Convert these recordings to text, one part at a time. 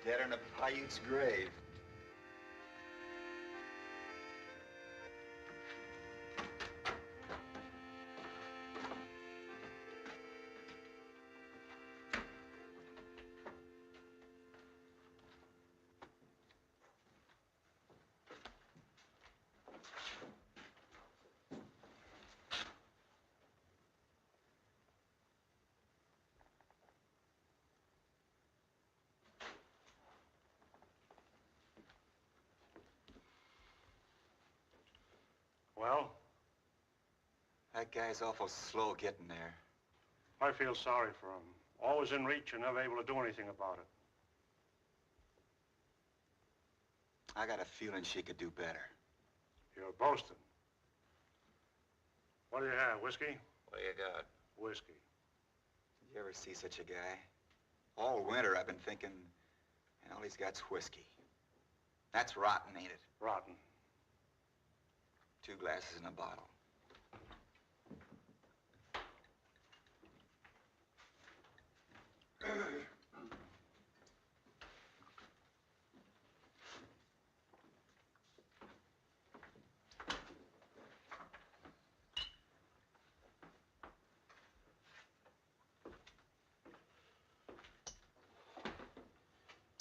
Dead in a Paiute's grave. Well? That guy's awful slow getting there. I feel sorry for him. Always in reach and never able to do anything about it. I got a feeling she could do better. You're boasting. What do you have, whiskey? What do you got? Whiskey. Did you ever see such a guy? All winter I've been thinking, and all he's got's whiskey. That's rotten, ain't it? Rotten. 2 glasses in a bottle.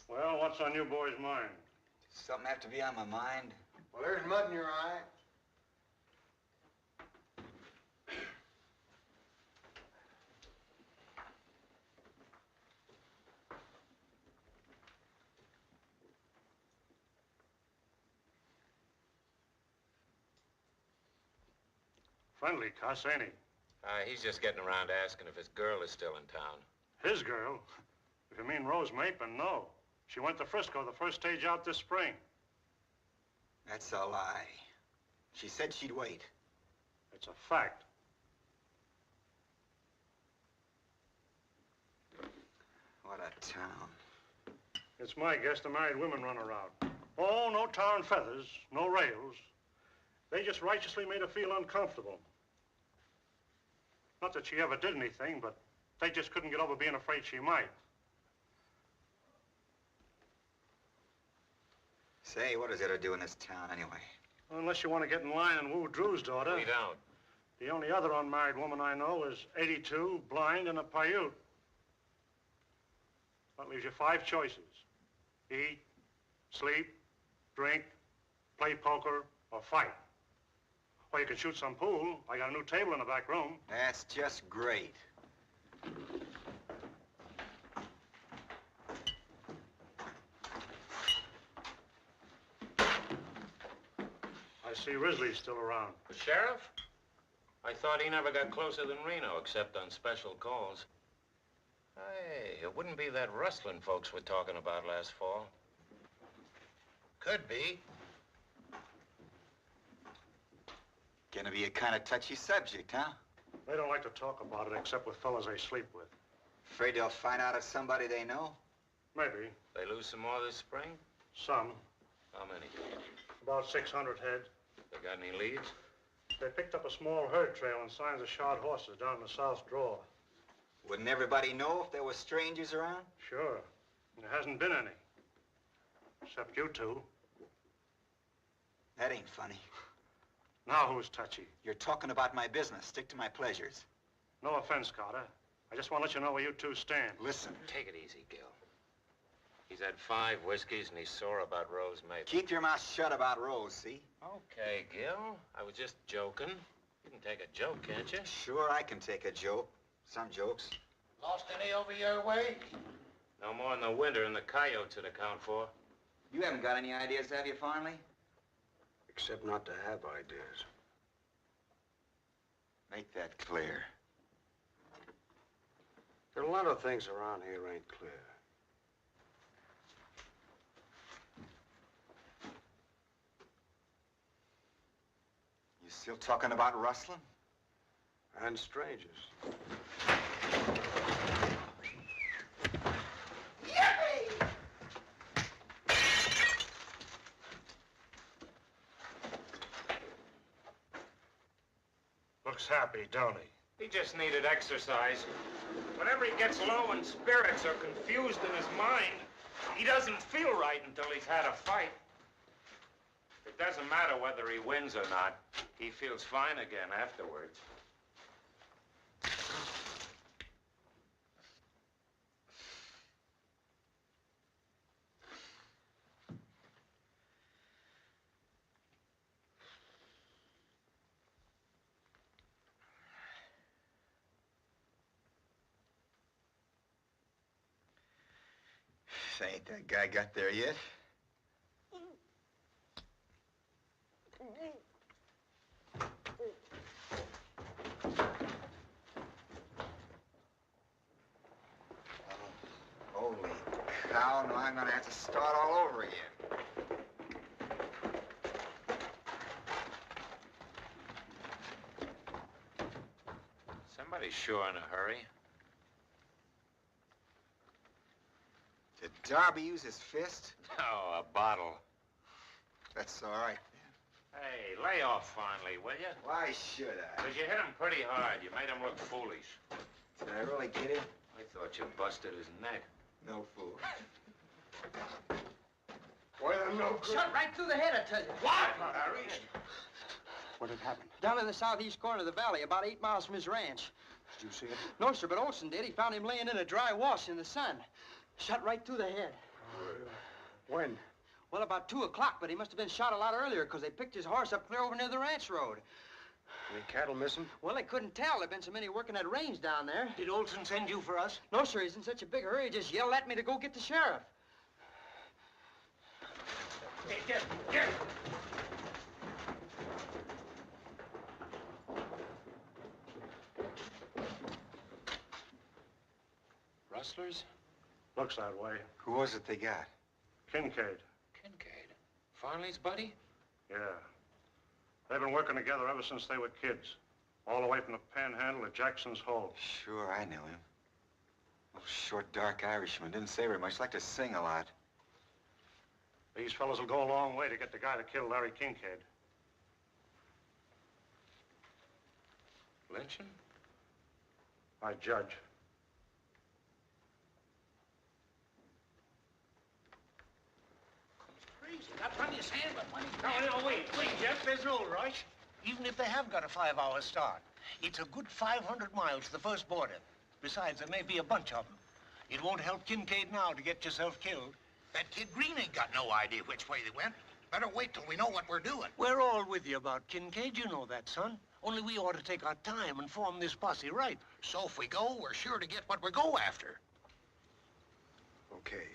Well, what's on you boys' mind? Something have to be on my mind. Well, there's mud in your eye. Friendly cuss, ain't he? He's just getting around asking if his girl is still in town. His girl? If you mean Rose Mapin, no. She went to Frisco the first stage out this spring. That's a lie. She said she'd wait. It's a fact. What a town. It's my guess the married women run around. Oh, no tar and feathers, no rails. They just righteously made her feel uncomfortable. Not that she ever did anything, but they just couldn't get over being afraid she might. Say, what does it to do in this town anyway? Well, unless you want to get in line and woo Drew's daughter. We don't. The only other unmarried woman I know is 82, blind, and a Paiute. That leaves you 5 choices. Eat, sleep, drink, play poker, or fight. Or you can shoot some pool. I got a new table in the back room. That's just great. I see Risley's still around. The sheriff? I thought he never got closer than Reno, except on special calls. Hey, it wouldn't be that rustling folks were talking about last fall. Could be. Gonna be a kind of touchy subject, huh? They don't like to talk about it except with fellas they sleep with. Afraid they'll find out it's somebody they know? Maybe. They lose some more this spring? Some. How many? About 600 head. They got any leads? They picked up a small herd trail and signs of shod horses down in the south drawer. Wouldn't everybody know if there were strangers around? Sure. And there hasn't been any. Except you two. That ain't funny. Now who's touchy? You're talking about my business. Stick to my pleasures. No offense, Carter. I just want to let you know where you two stand. Listen. Take it easy, Gil. He's had 5 whiskeys and he's sore about Rose Mapin. Keep your mouth shut about Rose, see? Okay, Gil. I was just joking. You can take a joke, can't you? Sure, I can take a joke. Some jokes. Lost any over your way? No more in the winter than the coyotes would account for. You haven't got any ideas, have you, Farnley? Except not to have ideas. Make that clear. There are a lot of things around here ain't clear. You still talking about rustling? And strangers. Yippee! Looks happy, don't he? He just needed exercise. Whenever he gets low in spirits or confused in his mind, He doesn't feel right until he's had a fight. It doesn't matter whether he wins or not. He feels fine again afterwards. Ain't that guy got there yet? Oh, holy cow, now I'm gonna have to start all over again. Somebody's sure in a hurry. Did Darby use his fist? Oh, a bottle. That's all right, then. Hey, lay off finally, will you? Why should I? Because you hit him pretty hard. You made him look foolish. Did I really get him? I thought you busted his neck. No fool. Well, no good. Shot right through the head, I tell you. What, Larry? What had happened? Down in the southeast corner of the valley, about 8 miles from his ranch. Did you see it? No, sir, but Olson did. He found him laying in a dry wash in the sun. Shot right through the head. When? Well, about 2 o'clock, but he must have been shot a lot earlier because they picked his horse up clear over near the ranch road. Any cattle missing? Well, they couldn't tell. There've been so many working that range down there. Did Olson send you for us? No, sir, he's in such a big hurry, he just yelled at me to go get the sheriff. Hey, get! Rustlers? Looks that way. Who was it they got? Kinkaid. Kinkaid. Farley's buddy? Yeah. They've been working together ever since they were kids. All the way from the Panhandle to Jackson's Hole. Sure, I knew him. Little short, dark Irishman. Didn't say very much. Liked to sing a lot. These fellas will go a long way to get the guy that killed Larry Kinkaid. Lynching? I judge. Crazy. Got plenty of sand, but plenty of... No, wait, Jeff. There's no rush. Even if they have got a 5-hour start, it's a good 500 miles to the first border. Besides, there may be a bunch of them. It won't help Kinkaid now to get yourself killed. That kid Green ain't got no idea which way they went. Better wait till we know what we're doing. We're all with you about Kinkaid. You know that, son. Only we ought to take our time and form this posse right. So if we go, we're sure to get what we go after. Okay.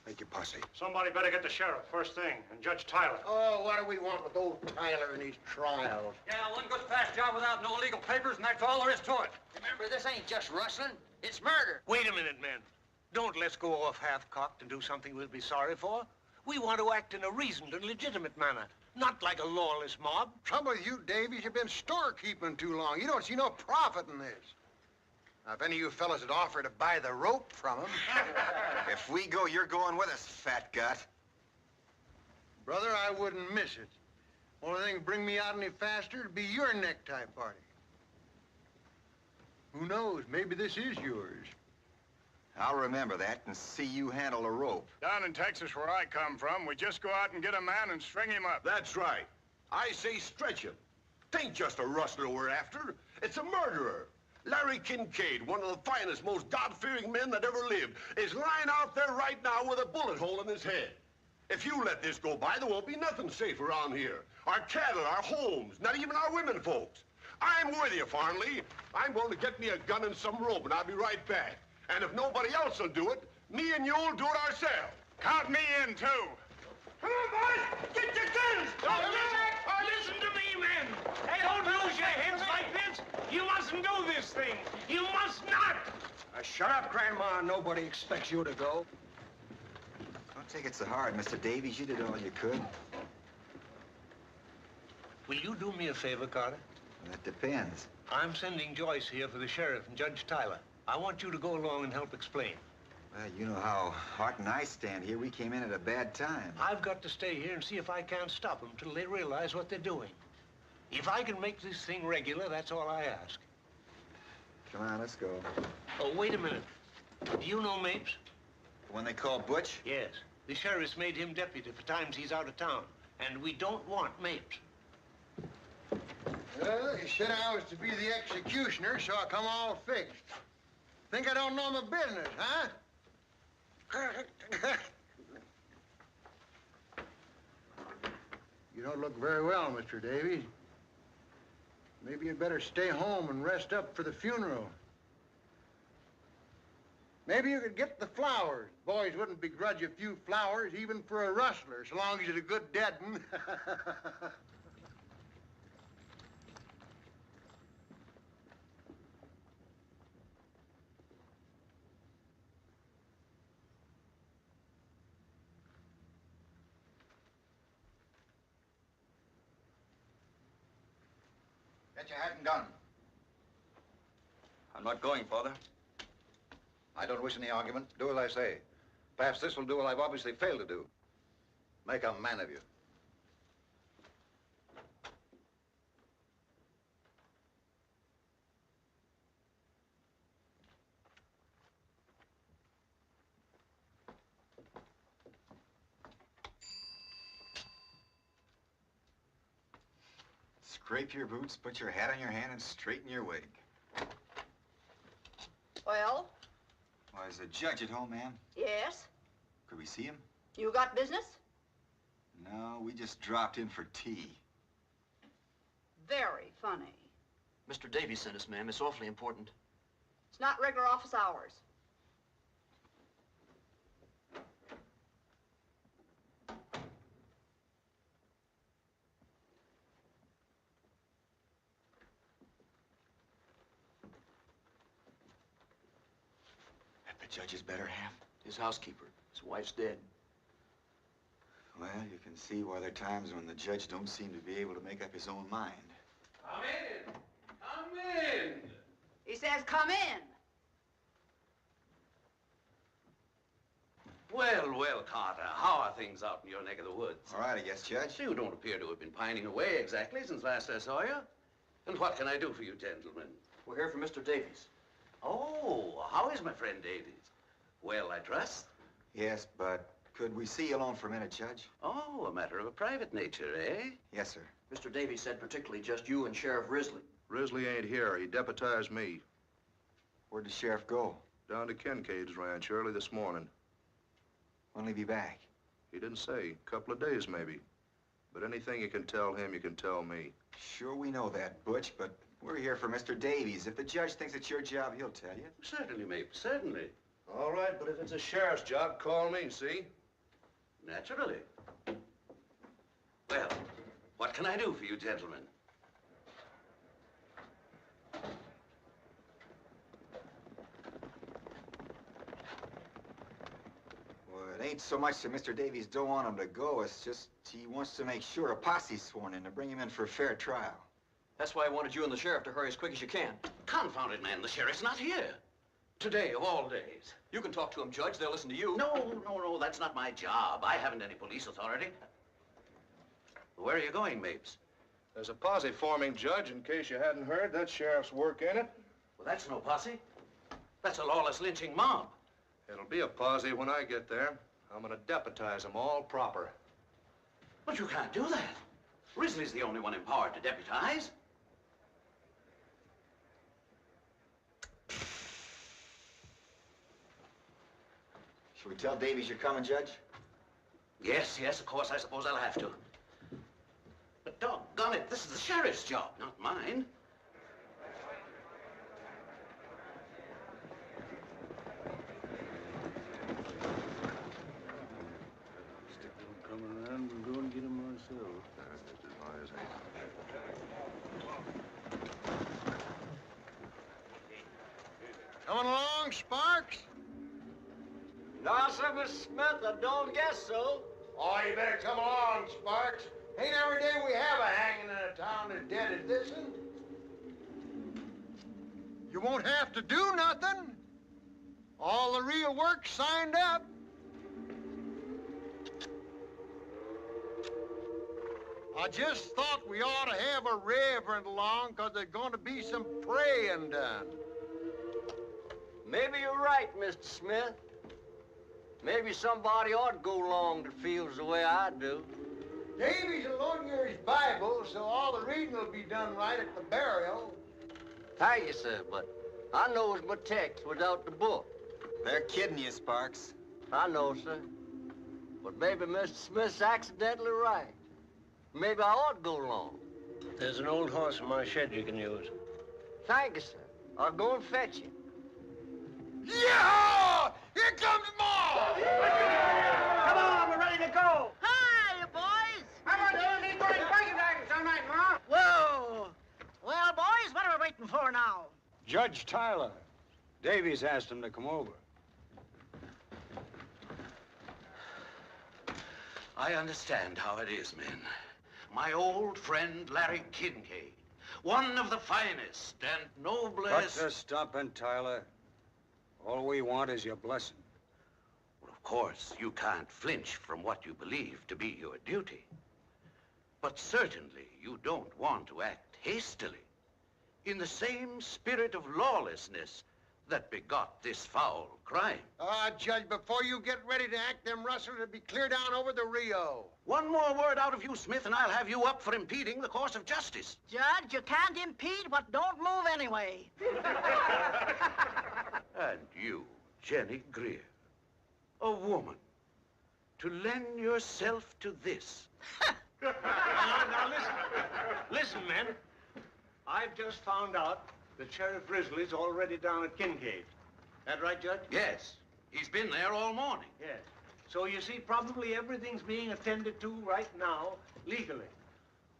Make your posse. Somebody better get the sheriff first thing, and Judge Tyler. Oh, what do we want with old Tyler and his trials? Yeah, one goes past job without no legal papers, and that's all there is to it. Remember, this ain't just rustling. It's murder. Wait a minute, men. Don't let's go off half-cocked and do something we'll be sorry for. We want to act in a reasoned and legitimate manner, not like a lawless mob. Trouble with you, Davies, you've been storekeeping too long. You don't see no profit in this. Now, if any of you fellas had offered to buy the rope from him... If we go, you're going with us, fat gut. Brother, I wouldn't miss it. Only thing bring me out any faster would be your necktie party. Who knows? Maybe this is yours. I'll remember that and see you handle a rope. Down in Texas, where I come from, we just go out and get a man and string him up. That's right. I say stretch him. Tain't just a rustler we're after. It's a murderer. Larry Kinkaid, one of the finest, most God-fearing men that ever lived, is lying out there right now with a bullet hole in his head. If you let this go by, there won't be nothing safe around here. Our cattle, our homes, not even our women folks. I'm with you, Farnley. I'm going to get me a gun and some rope, and I'll be right back. And if nobody else will do it, me and you'll do it ourselves. Count me in, too. Come on, boys! Get your guns! Listen to me, men! Hey, don't lose your heads like this! You mustn't do this thing! You must not! Shut up, Grandma. Nobody expects you to go. Don't take it so hard, Mr. Davies. You did all you could. Will you do me a favor, Carter? That depends. I'm sending Joyce here for the sheriff and Judge Tyler. I want you to go along and help explain. Well, you know how Hart and I stand here. We came in at a bad time. I've got to stay here and see if I can't stop them till they realize what they're doing. If I can make this thing regular, that's all I ask. Come on, let's go. Oh, wait a minute. Do you know Mapes? The one they call Butch? Yes. The sheriff's made him deputy for times he's out of town. And we don't want Mapes. Well, you said I was to be the executioner, so I come all fixed. Think I don't know my business, huh? You don't look very well, Mr. Davies. Maybe you'd better stay home and rest up for the funeral. Maybe you could get the flowers. Boys wouldn't begrudge a few flowers, even for a rustler, so long as he's a good dead one. Get your hat and gun. I'm not going, Father. I don't wish any argument. Do as I say. Perhaps this will do what I've obviously failed to do. Make a man of you. Scrape your boots, put your hat on your hand, and straighten your wig. Well? Why, is the judge at home, ma'am? Yes. Could we see him? You got business? No, we just dropped in for tea. Very funny. Mr. Davies sent us, ma'am. It's awfully important. It's not regular office hours. That the judge's better half? His housekeeper. His wife's dead. Well, you can see why there are times when the judge don't seem to be able to make up his own mind. Come in. Come in. He says, come in. Well, well, Carter, how are things out in your neck of the woods? All right, I guess, Judge. You don't appear to have been pining away exactly since last I saw you. And what can I do for you, gentlemen? We're here for Mr. Davies. Oh, how is my friend Davies? Well, I trust. Yes, but could we see you alone for a minute, Judge? Oh, a matter of a private nature, eh? Yes, sir. Mr. Davies said particularly just you and Sheriff Risley. Risley ain't here. He deputized me. Where'd the sheriff go? Down to Kinkaid's ranch early this morning. When'll he be back? He didn't say. A couple of days, maybe. But anything you can tell him, you can tell me. Sure, we know that, Butch, but we're here for Mr. Davies. If the judge thinks it's your job, he'll tell you. Certainly, Mape, certainly. All right, but if it's a sheriff's job, call me, see? Naturally. Well, what can I do for you, gentlemen? Well, it ain't so much that Mr. Davies don't want him to go. It's just he wants to make sure a posse's sworn in to bring him in for a fair trial. That's why I wanted you and the sheriff to hurry as quick as you can. Confound it, man. The sheriff's not here. Today, of all days. You can talk to him, Judge. They'll listen to you. No, that's not my job. I haven't any police authority. Where are you going, Mapes? There's a posse forming, Judge, in case you hadn't heard. That sheriff's work in it. Well, that's no posse. That's a lawless lynching mob. It'll be a posse when I get there. I'm gonna deputize them all proper. But you can't do that. Risley's the only one empowered to deputize. Should we tell Davies you're coming, Judge? Yes, of course, I suppose I'll have to. But doggone it, this is the sheriff's job, not mine. Stick them coming around, we'll go and get them ourselves. Coming along, Sparks? No, sir, Mr. Smith, I don't guess so. Oh, you better come along, Sparks. Ain't every day we have a hanging in a town as dead as this one. You won't have to do nothing. All the real work's signed up. I just thought we ought to have a reverend along, 'cause there's going to be some praying done. Maybe you're right, Mr. Smith. Maybe somebody ought to go along that feels the way I do. Davies will loan you his Bible, so all the reading will be done right at the burial. Thank you, sir, but I knows my text without the book. They're kidding you, Sparks. I know, sir. But maybe Mr. Smith's accidentally right. Maybe I ought to go along. There's an old horse in my shed you can use. Thank you, sir. I'll go and fetch him. Yeah! Here comes Ma! Come on, we're ready to go. Hi, you boys. How about you need going back some night, Ma? Whoa. Well, boys, what are we waiting for now? Judge Tyler. Davies asked him to come over. I understand how it is, men. My old friend, Larry Kinkaid, one of the finest and noblest... Cut to stopping, Tyler. All we want is your blessing. Well, of course, you can't flinch from what you believe to be your duty. But certainly you don't want to act hastily, in the same spirit of lawlessness that begot this foul crime. Judge, before you get ready to act, them rustlers will be clear down over the Rio. One more word out of you, Smith, and I'll have you up for impeding the course of justice. Judge, you can't impede what don't move anyway. And you, Jenny Greer, a woman, to lend yourself to this. Now listen, men. I've just found out that Sheriff Risley's already down at Kinkaid. That right, Judge? Yes. He's been there all morning. Yes. So you see, probably everything's being attended to right now, legally.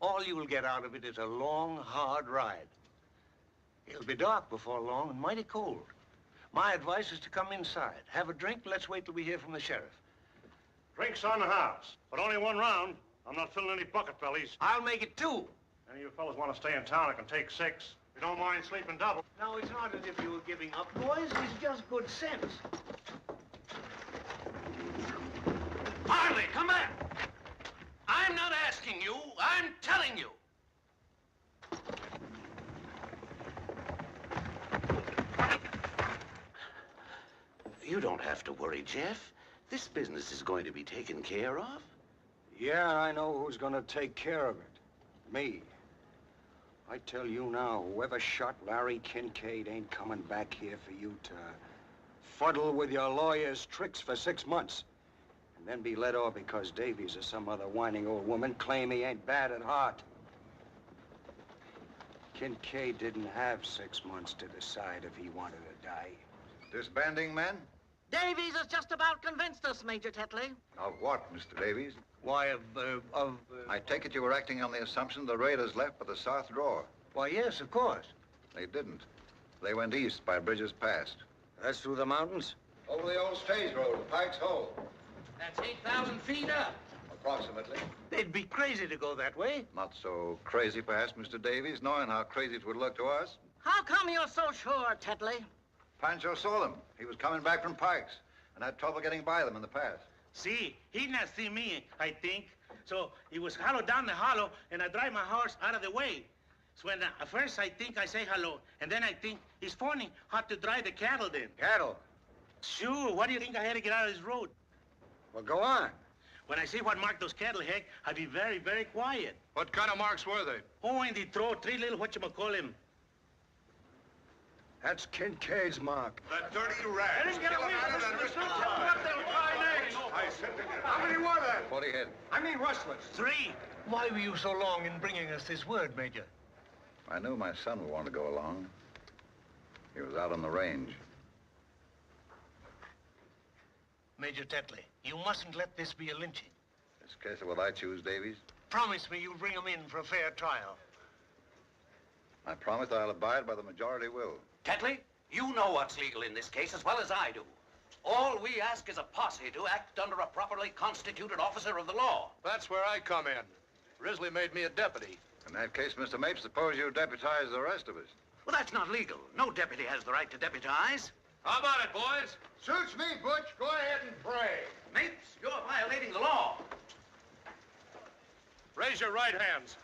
All you'll get out of it is a long, hard ride. It'll be dark before long and mighty cold. My advice is to come inside, have a drink, let's wait till we hear from the sheriff. Drinks on the house, but only one round. I'm not filling any bucket bellies. I'll make it 2. Any of you fellas want to stay in town, I can take 6. If you don't mind sleeping double. Now, it's not as if you were giving up, boys. It's just good sense. Marley, come back! I'm not asking you, I'm telling you. You don't have to worry, Jeff. This business is going to be taken care of. Yeah, I know who's gonna take care of it. Me. I tell you now, whoever shot Larry Kinkaid ain't coming back here for you to fuddle with your lawyer's tricks for 6 months. And then be let off because Davies or some other whining old woman claim he ain't bad at heart. Kinkaid didn't have 6 months to decide if he wanted to die. Disbanding, men? Davies has just about convinced us, Major Tetley. Of what, Mr. Davies? Why, I take it you were acting on the assumption the raiders left by the south drawer. Why, yes, of course. They didn't. They went east by Bridges Pass. That's through the mountains? Over the old stage road to Pike's Hole. That's 8,000 feet up. Approximately. They'd be crazy to go that way. Not so crazy, perhaps, Mr. Davies, knowing how crazy it would look to us. How come you're so sure, Tetley? Pancho saw them. He was coming back from Pike's and had trouble getting by them in the pass. See, he not see me, I think. So he was hollow down the hollow, and I drive my horse out of the way. So when at first I think I say hello, and then I think he's phoning how to drive the cattle then. Cattle? Sure, what do you think I had to get out of his road? Well, go on. When I see what marked those cattle, Heck, I be very, very quiet. What kind of marks were they? Oh, and they throw 3 little whatchamacallem. That's Kinkaid's mark. That dirty rat. Let him get away from us. How many were there? 40 head. I mean rustlers. 3. Why were you so long in bringing us this word, Major? I knew my son would want to go along. He was out on the range. Major Tetley, you mustn't let this be a lynching. This case of what I choose, Davies. Promise me you'll bring him in for a fair trial. I promise I'll abide by the majority will. Tetley, you know what's legal in this case as well as I do. All we ask is a posse to act under a properly constituted officer of the law. That's where I come in. Risley made me a deputy. In that case, Mr. Mapes, suppose you deputize the rest of us. Well, that's not legal. No deputy has the right to deputize. How about it, boys? Suits me, Butch. Go ahead and pray. Mapes, you're violating the law. Raise your right hands.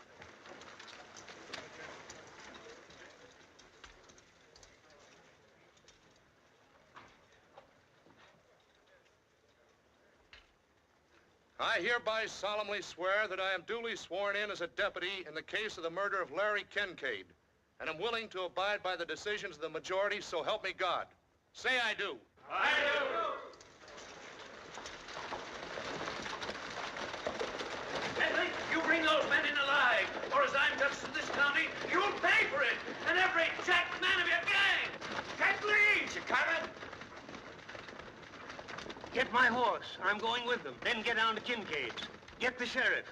hereby solemnly swear that I am duly sworn in as a deputy in the case of the murder of Larry Kinkaid, and am willing to abide by the decisions of the majority, so help me God. Say I do. I do. Tetley, you bring those men in alive, or as I'm justice of this county, you'll pay for it, and every jack man of your gang. Tetley! You coming? Get my horse. I'm going with them. Then get down to Kinkaid's. Get the sheriff.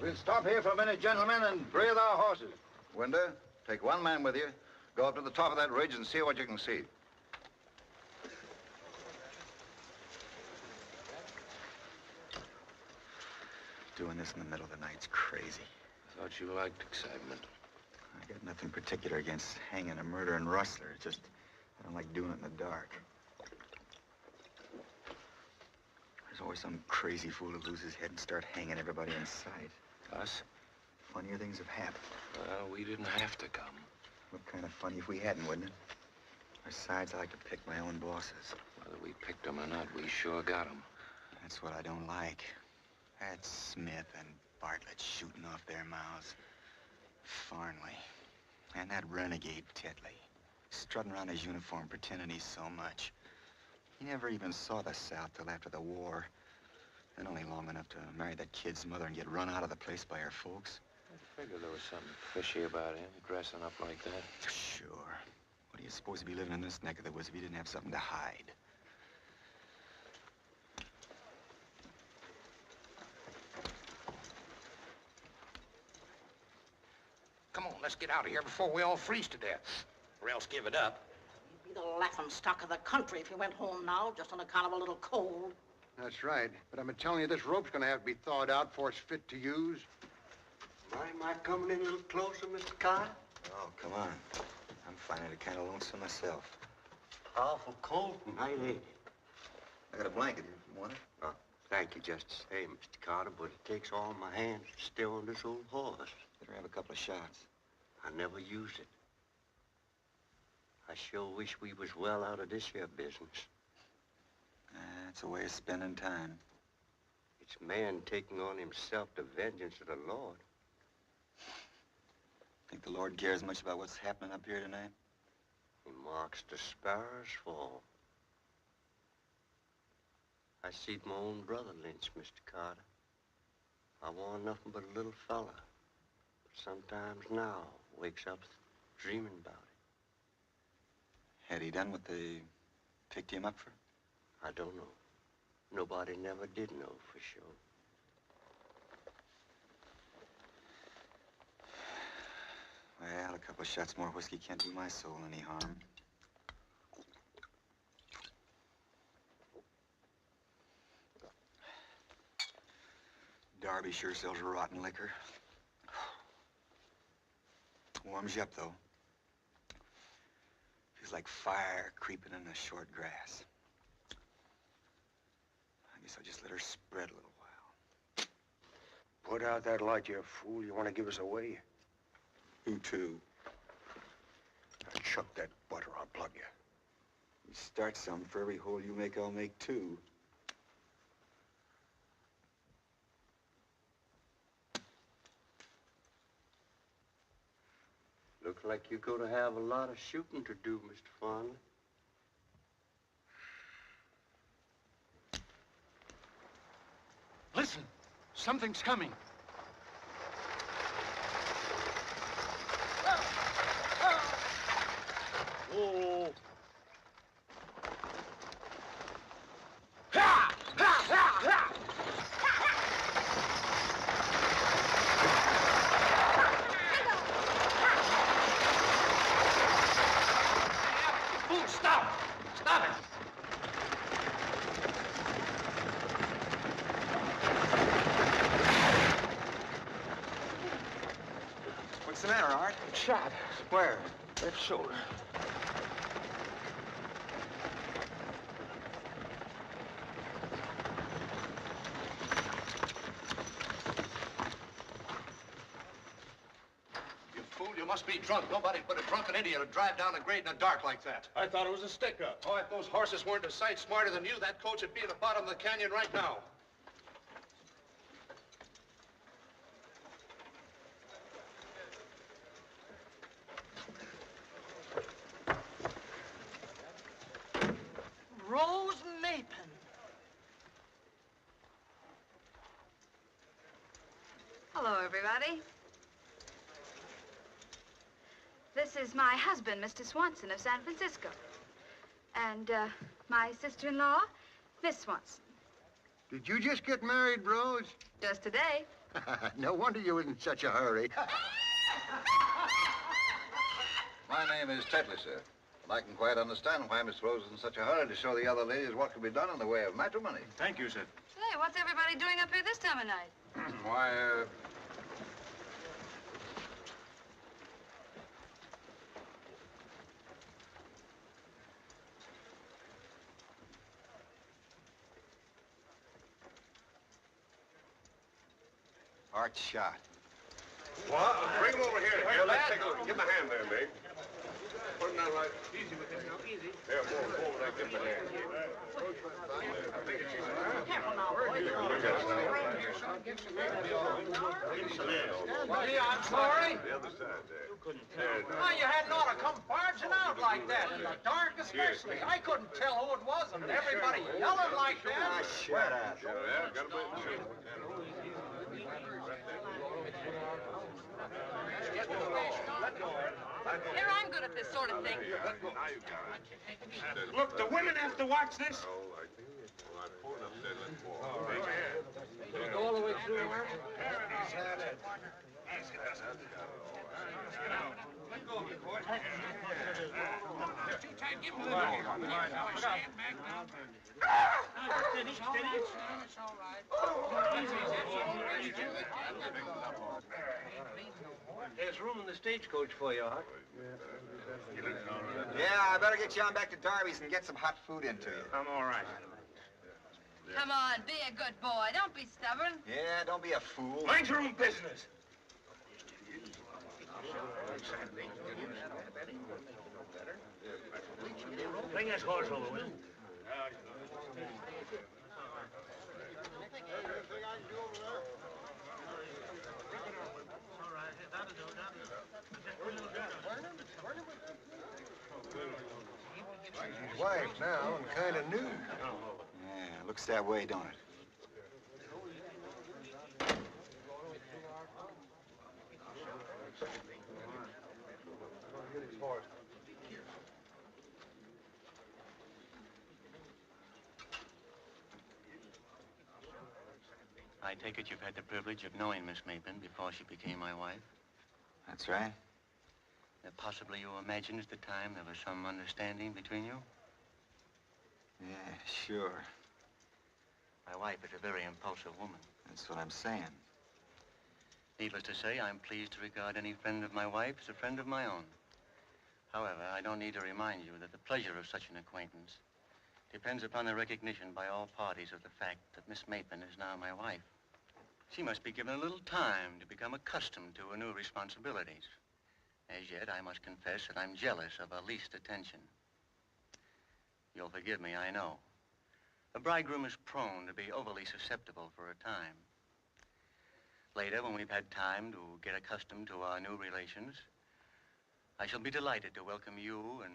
We'll stop here for a minute, gentlemen, and breathe our horses. Winder, take one man with you. Go up to the top of that ridge and see what you can see. Doing this in the middle of the night's crazy. I thought you liked excitement. I got nothing particular against hanging a murdering rustler. It's just, I don't like doing it in the dark. There's always some crazy fool who loses his head and start hanging everybody in sight. Us? Funnier things have happened. Well, we didn't have to come. What kind of funny if we hadn't, wouldn't it? Besides, I like to pick my own bosses. Whether we picked them or not, we sure got them. That's what I don't like. That's Smith and Bartlett shooting off their mouths. Farnley. And that renegade Tetley. Strutting around his uniform, pretending he's so much. He never even saw the South till after the war. And only long enough to marry that kid's mother and get run out of the place by her folks. I figured there was something fishy about him, dressing up like that. Sure. What do you suppose to be living in this neck of the woods if he didn't have something to hide? Come on, let's get out of here before we all freeze to death. Or else give it up. You'd be the laughing stock of the country if you went home now, just on account of a little cold. That's right. But I've been telling you, this rope's gonna have to be thawed out before it's fit to use. Am I coming in a little closer, Mr. Carter? Oh, come on. I'm finding it kind of lonesome myself. Awful cold tonight, ain't it? I got a blanket if you want it. Oh, thank you just the same, Mr. Carter, but it takes all my hands to steer on this old horse. Better have a couple of shots. I never use it. I sure wish we was well out of this here business. It's a way of spending time. It's man taking on himself the vengeance of the Lord. Think the Lord cares much about what's happening up here tonight? He marks the sparrows fall. I seed my own brother Lynch, Mr. Carter. I wasn't nothing but a little fella. But sometimes now wakes up dreaming about it. Had he done what they picked him up for? I don't know. Nobody never did know for sure. Well, a couple of shots more whiskey can't do my soul any harm. Darby sure sells rotten liquor. Warms you up, though. Feels like fire creeping in the short grass. guess I'll just let her spread a little while. Put out that light, you fool. You want to give us away? Who to? Now chuck that butter, I'll plug you. You start some. For every hole you make, I'll make two. Looks like you're going to have a lot of shooting to do, Mr. Fonda. Listen, something's coming. Oh. Fool, stop! Stop it! What's the matter, Art? Shot. Where? Left shoulder. You fool, you must be drunk. Nobody but a drunken idiot would drive down the grade in the dark like that. I thought it was a stick-up. Oh, if those horses weren't a sight smarter than you, that coach would be at the bottom of the canyon right now. Rose Mapin. Hello, everybody. This is my husband, Mr. Swanson of San Francisco. And, my sister-in-law, Miss Swanson. Did you just get married, Rose? Just today. No wonder you was in such a hurry. My name is Tetley, sir. And I can quite understand why Miss Rose is in such a hurry to show the other ladies what can be done in the way of matrimony. Thank you, sir. Say, what's everybody doing up here this time of night? Why, Art's shot. What? Bring him over here. Here, let's take a look. Give him a hand there, Meg. Put him down right. Easy with him now, easy. Here, forward, there. Give him a hand. Careful now, boys. Gee, I'm sorry. The other side there. Why, you hadn't ought to come barging out like that, in the dark especially. I couldn't tell who it was, and everybody yelling like that. Shut up. Yeah, got him in. Here, I'm good at this sort of thing. Look, the women have to watch this. Go all the way through, Mark? There's room in the stagecoach for you, Art. Yeah, I better get you on back to Darby's and get some hot food into you. I'm all right. Come on, be a good boy. Don't be stubborn. Yeah, don't be a fool. Mind your own business. Bring his horse over, will you? His wife now and kind of new. Yeah, looks that way, don't it? I take it you've had the privilege of knowing Miss Mapin before she became my wife? That's right. Possibly you imagined at the time there was some understanding between you? Yeah, sure. My wife is a very impulsive woman. That's what I'm saying. Needless to say, I'm pleased to regard any friend of my wife as a friend of my own. However, I don't need to remind you that the pleasure of such an acquaintance depends upon the recognition by all parties of the fact that Miss Maitland is now my wife. She must be given a little time to become accustomed to her new responsibilities. As yet, I must confess that I'm jealous of her least attention. You'll forgive me, I know. A bridegroom is prone to be overly susceptible for a time. Later, when we've had time to get accustomed to our new relations, I shall be delighted to welcome you and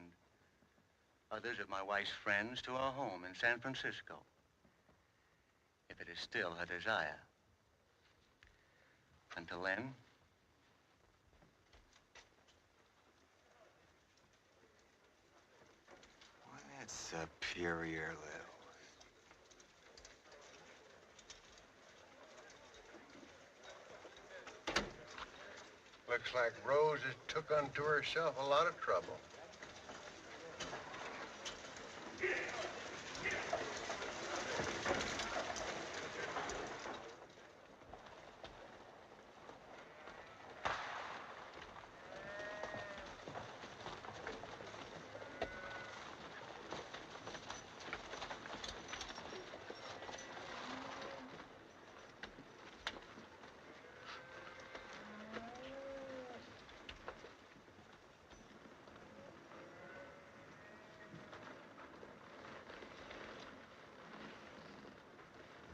others of my wife's friends to our home in San Francisco, if it is still her desire. Until then, Why, that's superior, Lil. Looks like Rose has took unto herself a lot of trouble.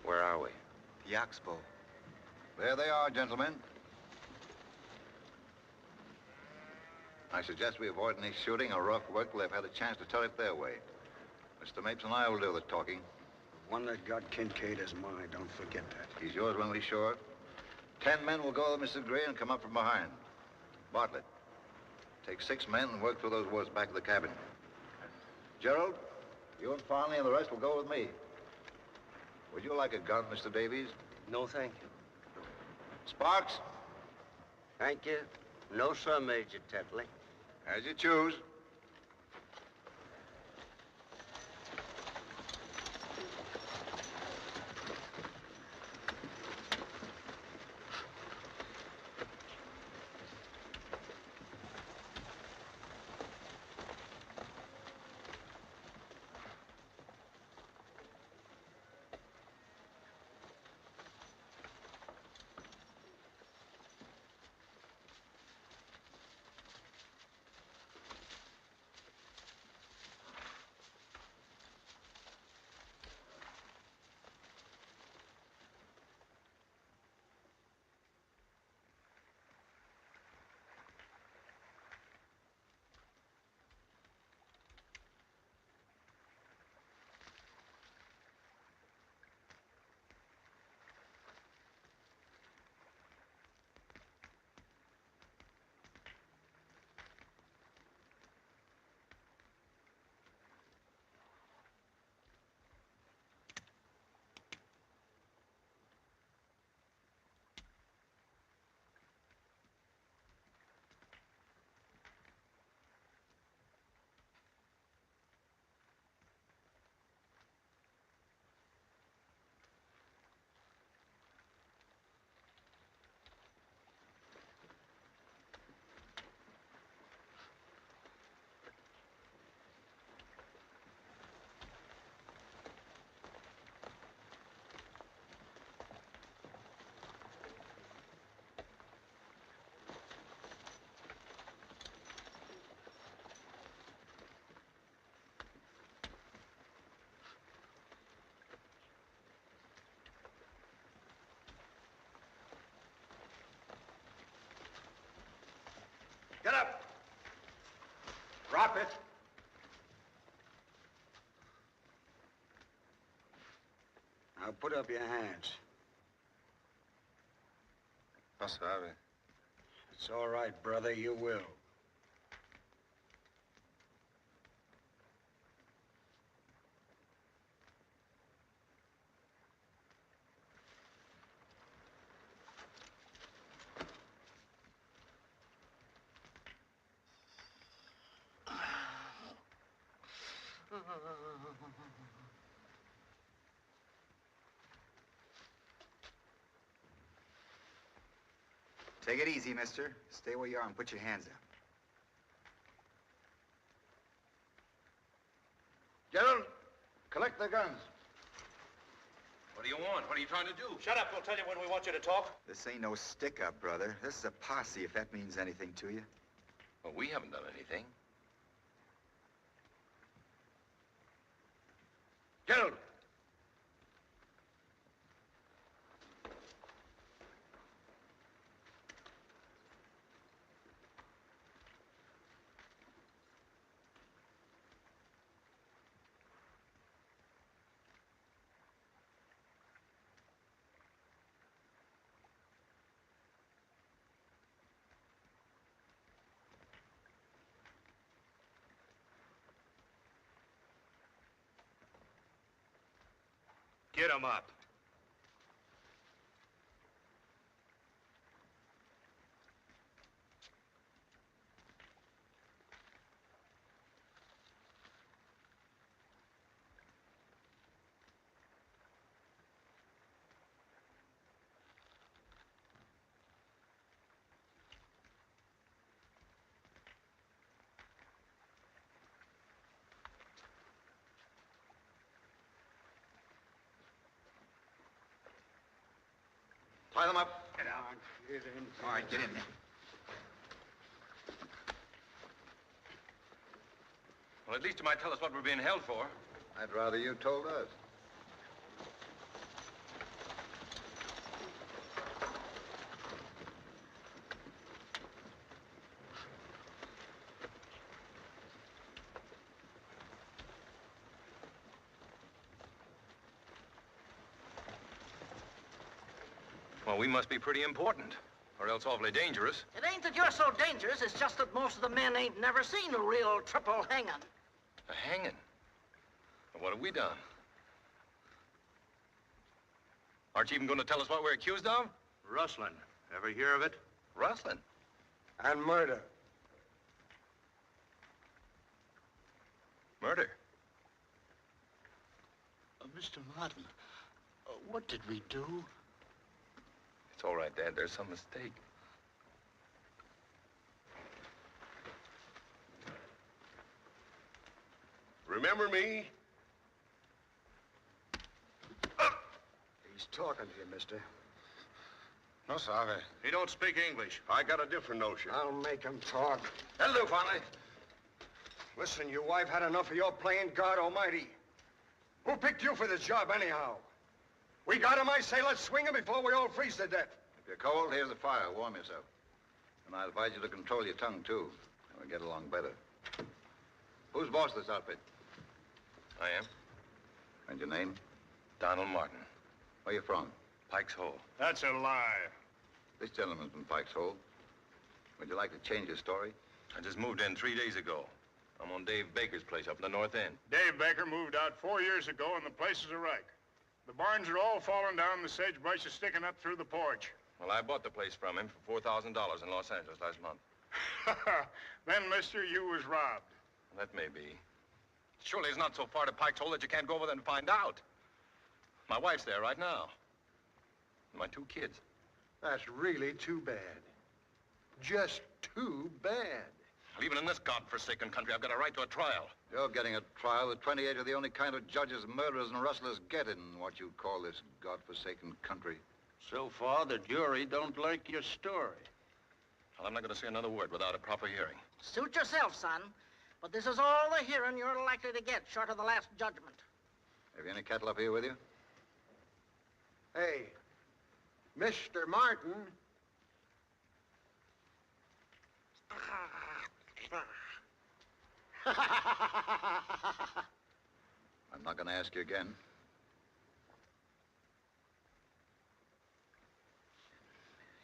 Where are we? The Oxbow. There they are, gentlemen. I suggest we avoid any shooting or rough work till they've had a chance to tell it their way. Mr. Mapes and I will do the talking. The one that got Kinkaid is mine, don't forget that. He's yours when we shore. 10 men will go with Mrs. Gray and come up from behind. Bartlett, take 6 men and work through those woods back of the cabin. Gerald, you and Farnley and the rest will go with me. Would you like a gun, Mr. Davies? No, thank you. Sparks? Thank you. No, sir, Major Tetley. As you choose. Get up. Drop it. Now put up your hands. Sorry. It's all right, brother. You will. Take it easy, mister. Stay where you are and put your hands up. Gerald, their guns. What do you want? What are you trying to do? Shut up. We'll tell you when we want you to talk. This ain't no stick-up, brother. This is a posse, if that means anything to you. Well, we haven't done anything. Gerald. Get him up. Tie them up. Get out. Get in. All right, get in there. Well, at least you might tell us what we're being held for. I'd rather you told us. Well, we must be pretty important, or else awfully dangerous. It ain't that you're so dangerous, it's just that most of the men ain't never seen a real triple hanging. A hanging? Well, what have we done? Aren't you even going to tell us what we're accused of? Rustling. Ever hear of it? Rustling. And murder. Murder. Mr. Martin, what did we do? It's all right, Dad. There's some mistake. Remember me? He's talking to you, mister. No, sorry. He don't speak English. I got a different notion. I'll make him talk. That'll do, Fonda. Listen, your wife had enough of your playing God Almighty. Who picked you for this job, anyhow? We got him, I say, let's swing him before we all freeze to death. If you're cold, here's the fire. Warm yourself. And I advise you to control your tongue, too. And we'll get along better. Who's boss of this outfit? I am. And your name? Donald Martin. Where you from? Pike's Hole. That's a lie. This gentleman's from Pike's Hole. Would you like to change your story? I just moved in 3 days ago. I'm on Dave Baker's place up in the north end. Dave Baker moved out 4 years ago, and the place is a wreck. The barns are all falling down, the sagebrush is sticking up through the porch. Well, I bought the place from him for $4,000 in Los Angeles last month. Then, mister, you was robbed. That may be. Surely it's not so far to Pike's Hole that you can't go over there and find out. My wife's there right now. And my 2 kids. That's really too bad. Just too bad. Well, even in this godforsaken country, I've got a right to a trial. You're getting a trial. The 28 are the only kind of judges murderers and rustlers get in what you call this godforsaken country. So far, the jury don't like your story. Well, I'm not going to say another word without a proper hearing. Suit yourself, son. But this is all the hearing you're likely to get, short of the last judgment. Have you any cattle up here with you? Hey, Mr. Martin. I'm not going to ask you again.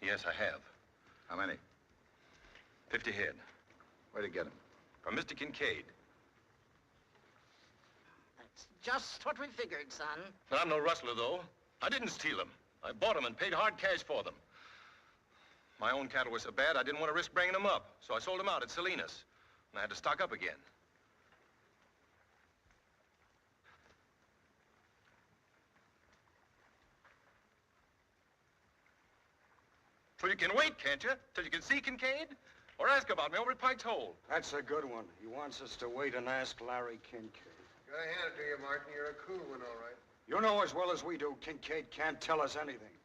Yes, I have. How many? 50 head. Where'd you get them? From Mr. Kinkaid. That's just what we figured, son. But I'm no rustler, though. I didn't steal them. I bought them and paid hard cash for them. My own cattle were so bad, I didn't want to risk bringing them up. So I sold them out at Salinas. And I had to stock up again. Well, you can wait, can't you? Till you can see Kinkaid? Or ask about me over at Pike's Hole. That's a good one. He wants us to wait and ask Larry Kinkaid. Gotta hand it to you, Martin. You're a cool one, all right. You know as well as we do, Kinkaid can't tell us anything.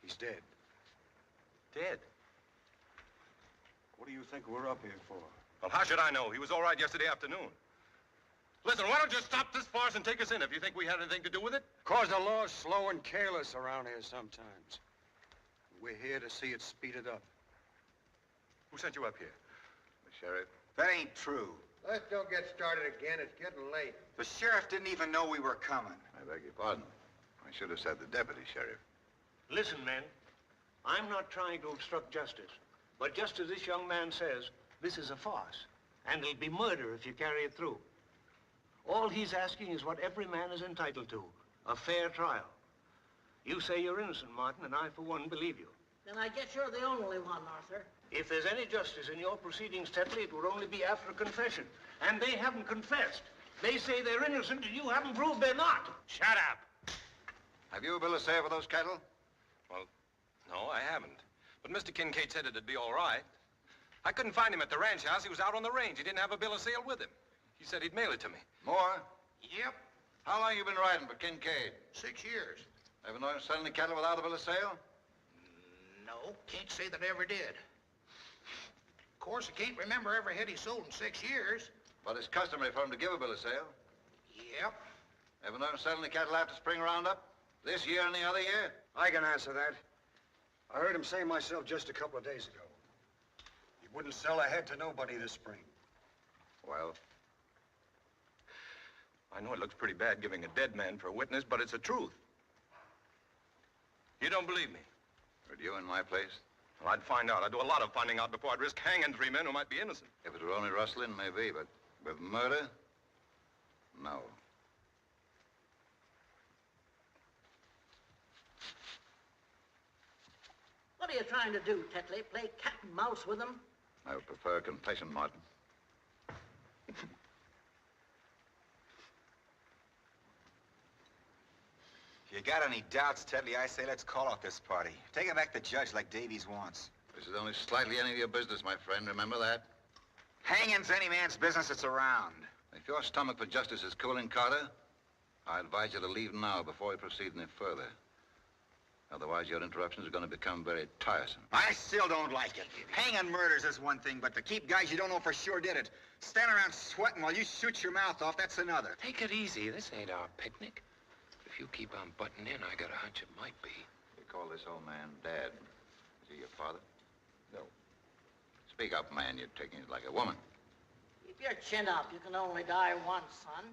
He's dead. Dead? What do you think we're up here for? Well, how should I know? He was all right yesterday afternoon. Listen, why don't you stop this farce and take us in if you think we had anything to do with it? 'Cause the law's slow and careless around here sometimes. We're here to see it speeded up. Who sent you up here? The sheriff. That ain't true. Let's don't get started again. It's getting late. The sheriff didn't even know we were coming. I beg your pardon. I should have said the deputy sheriff. Listen, men. I'm not trying to obstruct justice. But just as this young man says, this is a farce. And it'll be murder if you carry it through. All he's asking is what every man is entitled to. A fair trial. You say you're innocent, Martin, and I, for one, believe you. Then I guess you're the only one, Arthur. If there's any justice in your proceedings, Tetley, it would only be after a confession. And they haven't confessed. They say they're innocent, and you haven't proved they're not. Shut up! Have you a bill of sale for those cattle? Well, no, I haven't. But Mr. Kinkaid said it'd be all right. I couldn't find him at the ranch house. He was out on the range. He didn't have a bill of sale with him. He said he'd mail it to me. More? Yep, How long you been riding for Kinkaid? 6 years. Ever know him selling the cattle without a bill of sale? No, can't say that I ever did. Of course, I can't remember every head he sold in 6 years. But it's customary for him to give a bill of sale. Yep. Ever know him selling the cattle after spring roundup? This year and the other year? I can answer that. I heard him say myself just a couple of days ago. He wouldn't sell a head to nobody this spring. Well? I know it looks pretty bad giving a dead man for a witness, but it's the truth. You don't believe me? Would you in my place? Well, I'd find out. I'd do a lot of finding out before I'd risk hanging 3 men who might be innocent. If it were only rustling, maybe, but with murder? No. What are you trying to do, Tetley? Play cat and mouse with them? I would prefer a confession, Martin. If you got any doubts, Tetley, I say let's call off this party. Take it back to Judge like Davies wants. This is only slightly any of your business, my friend. Remember that? Hanging's any man's business that's around. If your stomach for justice is cooling, Carter, I advise you to leave now before we proceed any further. Otherwise, your interruptions are going to become very tiresome. I still don't like it. Hanging murders is one thing, but to keep guys you don't know for sure did it, stand around sweating while you shoot your mouth off, that's another. Take it easy. This ain't our picnic. If you keep on butting in, I got a hunch it might be. You call this old man Dad. Is he your father? No. Speak up, man. You're taking it like a woman. Keep your chin up. You can only die once, son.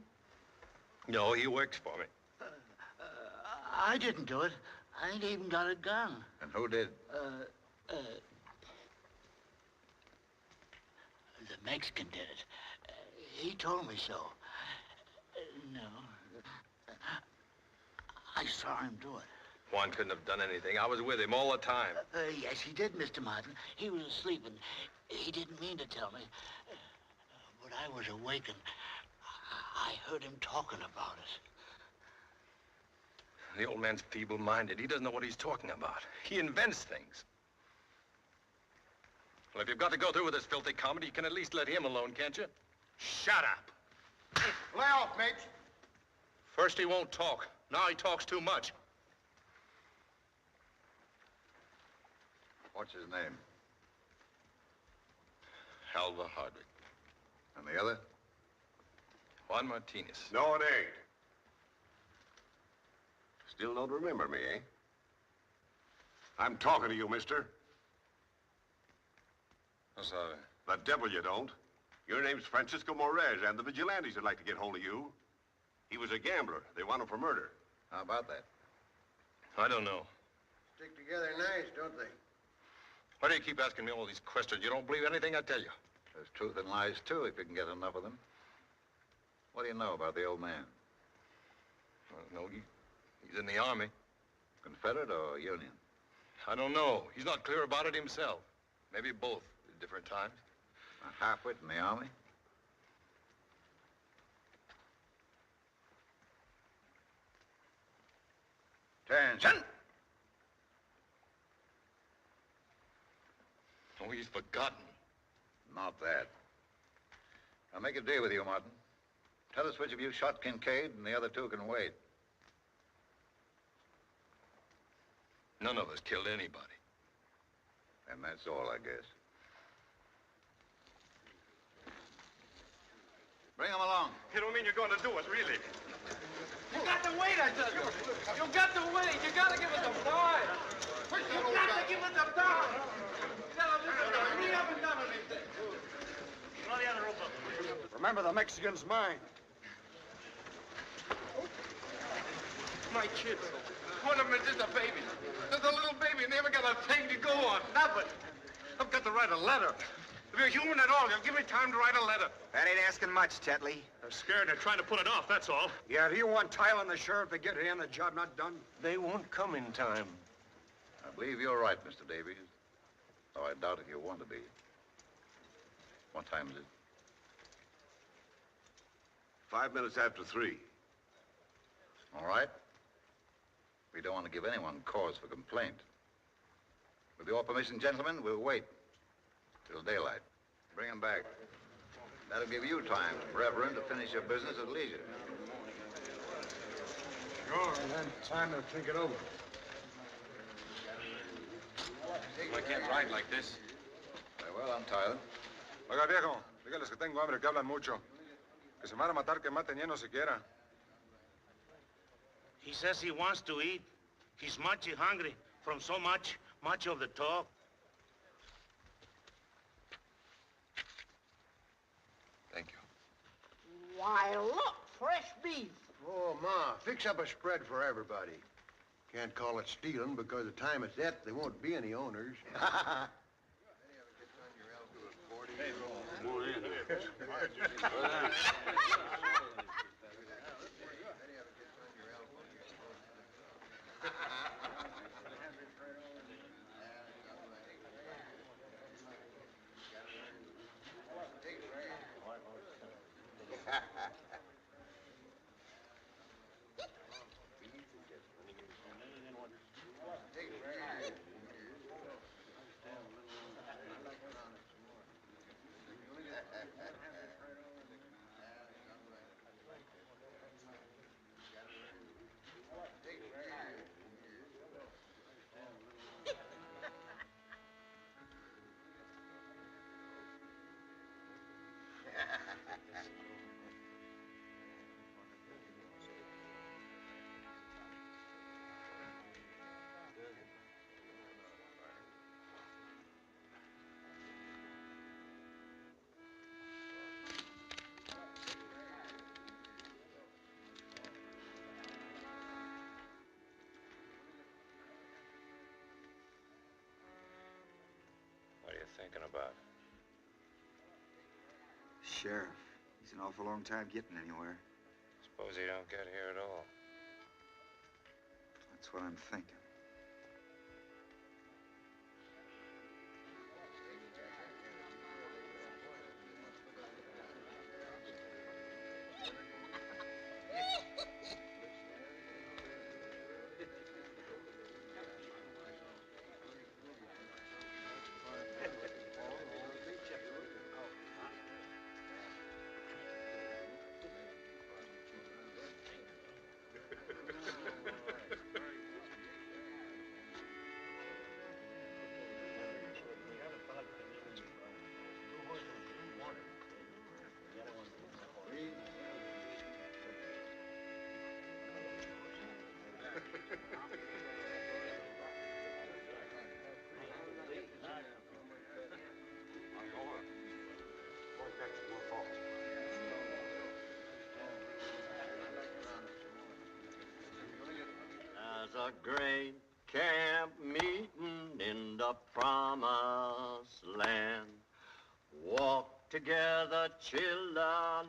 No, he works for me. I didn't do it. I ain't even got a gun. And who did? The Mexican did it. He told me so. No. I saw him do it. Juan couldn't have done anything. I was with him all the time. Yes, he did, Mr. Martin. He was asleep, and he didn't mean to tell me. But I was awake, and I heard him talking about it. The old man's feeble-minded. He doesn't know what he's talking about. He invents things. Well, if you've got to go through with this filthy comedy, you can at least let him alone, can't you? Shut up. Lay off, mates. First he won't talk. Now he talks too much. What's his name? Alva Hardwicke. And the other? Juan Martínez. No, it ain't. Still don't remember me, eh? I'm talking to you, mister. I'm sorry. The devil you don't. Your name's Francisco Morez, and the vigilantes would like to get hold of you. He was a gambler. They want him for murder. How about that? I don't know. Stick together nice, don't they? Why do you keep asking me all these questions? You don't believe anything I tell you. There's truth and lies, too, if you can get enough of them. What do you know about the old man? I don't know. He's in the Army. Confederate or Union? I don't know. He's not clear about it himself. Maybe both at different times. A half-wit in the Army? Attention! Oh, he's forgotten. Not that. I'll make a deal with you, Martin. Tell us which of you shot Kinkaid, and the other two can wait. None of us killed anybody. And that's all, I guess. Bring him along. You don't mean you're going to do it, really? You got to wait, I tell you. You got to wait. You got to give us some time. You got to give us some time. Tell them we haven't done anything. Throw the other rope up. Remember, the Mexican's mine. My kids. One of them is just a baby. Just a little baby, and they haven't got a thing to go on. Nothing. I've got to write a letter. If you're human at all, you'll give me time to write a letter. That ain't asking much, Tetley. They're scared. They're trying to put it off, that's all. Yeah, do you want Tyler and the sheriff to get here and the job not done? They won't come in time. I believe you're right, Mr. Davies. Though I doubt if you want to be. What time is it? 5 minutes after 3. All right. We don't want to give anyone cause for complaint. With your permission, gentlemen, we'll wait till daylight. Bring him back. That'll give you time, Reverend, to finish your business at leisure. Sure, and then time to think it over. I can't ride like this. Very well, I'm Tyler. Oiga, viejo, dígales que tengo hambre, que hablan mucho. Que se van a matar, que maten lleno siquiera. He says he wants to eat. He's mighty hungry from so much of the talk. Thank you. Why, look, fresh beef. Oh, Ma, fix up a spread for everybody. Can't call it stealing because the time it's at, there won't be any owners. What are you thinking about? Sheriff, he's an awful long time getting anywhere. Suppose he don't get here at all. That's what I'm thinking. There's a great camp meeting in the promised land. Walk together, children,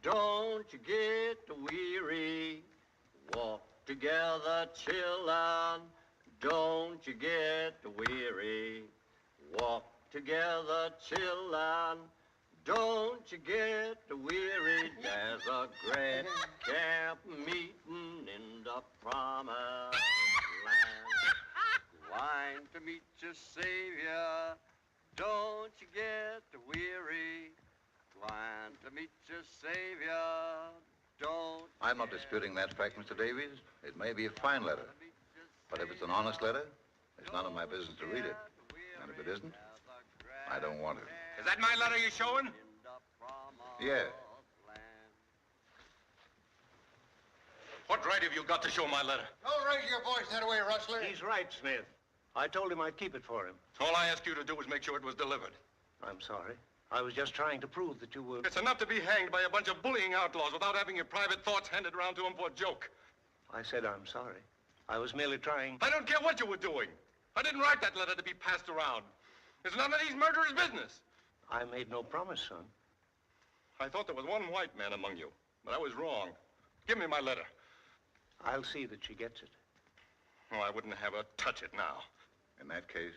don't you get weary. Walk together, children, don't you get weary. Walk together, children, don't you get weary. There's a great camp meeting in the promised land. Wine to meet your Savior, don't you get weary. Wine to meet your savior. Don't. I'm not disputing that fact, Mr. Davies. It may be a fine letter. But if it's an honest letter, it's none of my business to read it. And if it isn't, I don't want it. Is that my letter you're showing? Yeah. What right have you got to show my letter? Don't raise your voice that way, Rustler. He's right, Smith. I told him I'd keep it for him. All I asked you to do was make sure it was delivered. I'm sorry. I was just trying to prove that you were... It's enough to be hanged by a bunch of bullying outlaws without having your private thoughts handed around to them for a joke. I said I'm sorry. I was merely trying... I don't care what you were doing. I didn't write that letter to be passed around. It's none of these murderers' business. I made no promise, son. I thought there was one white man among you, but I was wrong. Give me my letter. I'll see that she gets it. Oh, I wouldn't have her touch it now. In that case,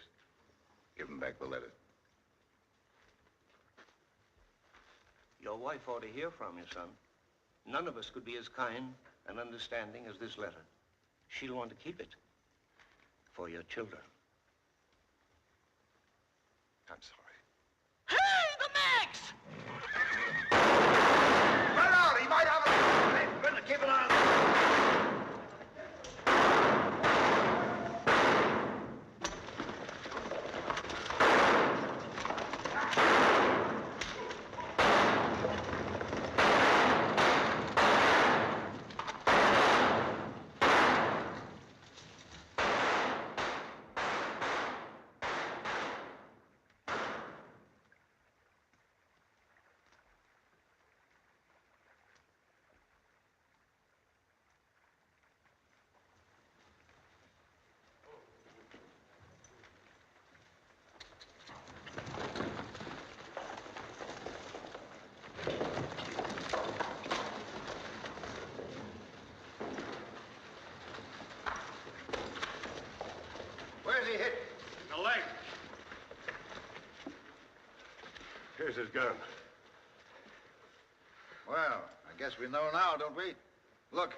give him back the letter. Your wife ought to hear from you, son. None of us could be as kind and understanding as this letter. She'll want to keep it for your children. I'm sorry. Hey, the Max! Run out! He might have a... Hey, better keep it on. Where's he hit? In the leg. Here's his gun. Well, I guess we know now, don't we? Look.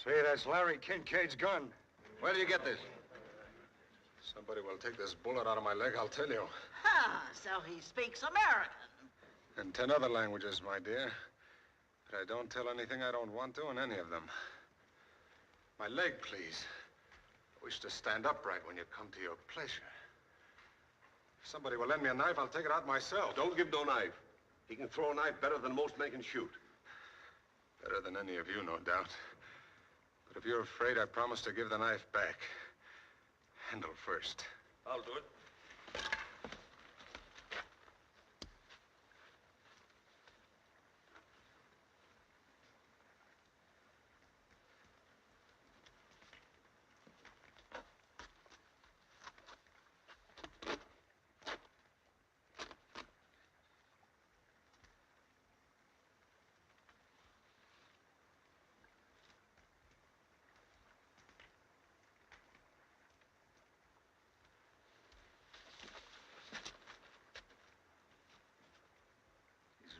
Say, that's Larry Kinkaid's gun. Where do you get this? Somebody will take this bullet out of my leg, I'll tell you. Huh, so he speaks American. And 10 other languages, my dear. But I don't tell anything I don't want to in any of them. My leg, please. I wish to stand upright when you come to your pleasure. If somebody will lend me a knife, I'll take it out myself. Don't give no knife. He can throw a knife better than most men can shoot. Better than any of you, no doubt. But if you're afraid, I promise to give the knife back. Handle first. I'll do it.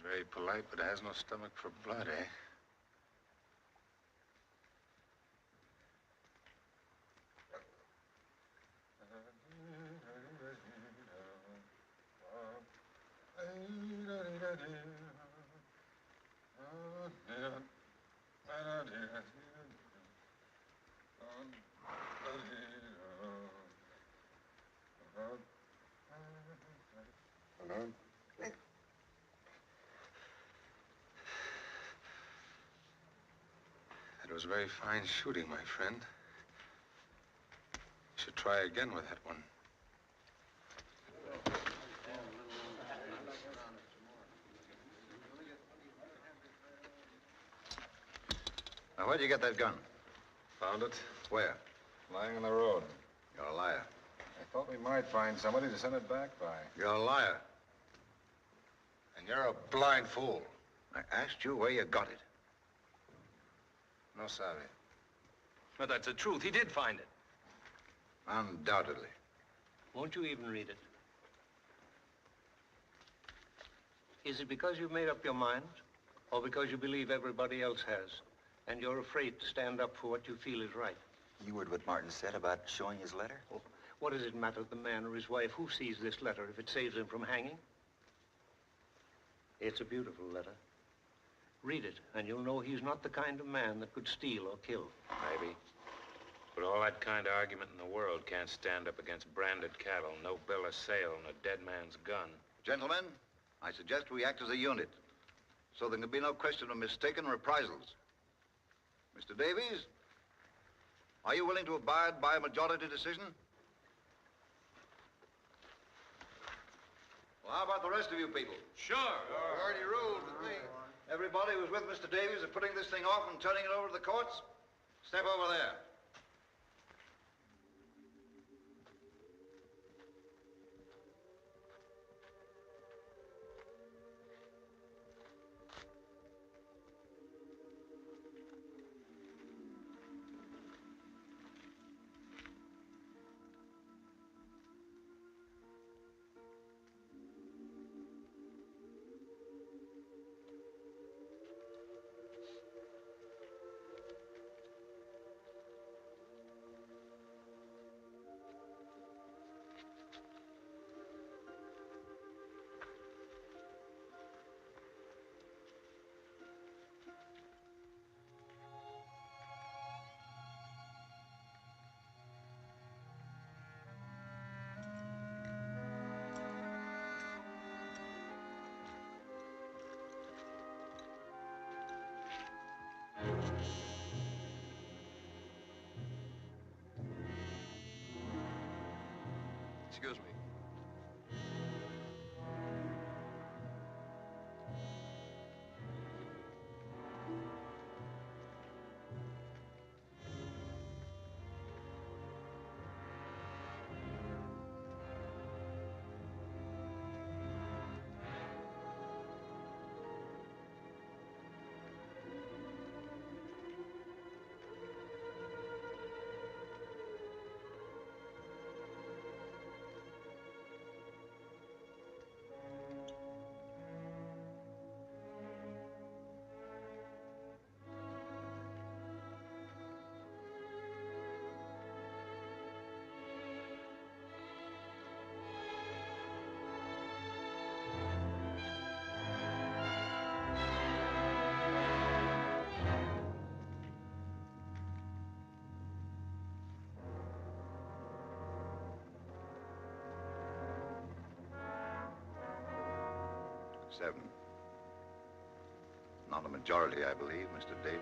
Very polite, but has no stomach for blood, eh? It was very fine shooting, my friend. You should try again with that one. Now, where'd you get that gun? Found it. Where? Lying on the road. You're a liar. I thought we might find somebody to send it back by. You're a liar. And you're a blind fool. I asked you where you got it. No sabe. But that's the truth. He did find it. Undoubtedly. Won't you even read it? Is it because you've made up your mind, or because you believe everybody else has, and you're afraid to stand up for what you feel is right? You heard what Martin said about showing his letter? Oh, what does it matter to the man or his wife who sees this letter if it saves him from hanging? It's a beautiful letter. Read it, and you'll know he's not the kind of man that could steal or kill. Maybe. But all that kind of argument in the world can't stand up against branded cattle, no bill of sale, and a dead man's gun. Gentlemen, I suggest we act as a unit, so there can be no question of mistaken reprisals. Mr. Davies, are you willing to abide by a majority decision? Well, how about the rest of you people? Sure. Already ruled with me. Everybody who's with Mr. Davies is putting this thing off and turning it over to the courts? Step over there. Excuse me. Seven. Not a majority, I believe, Mr. Davies.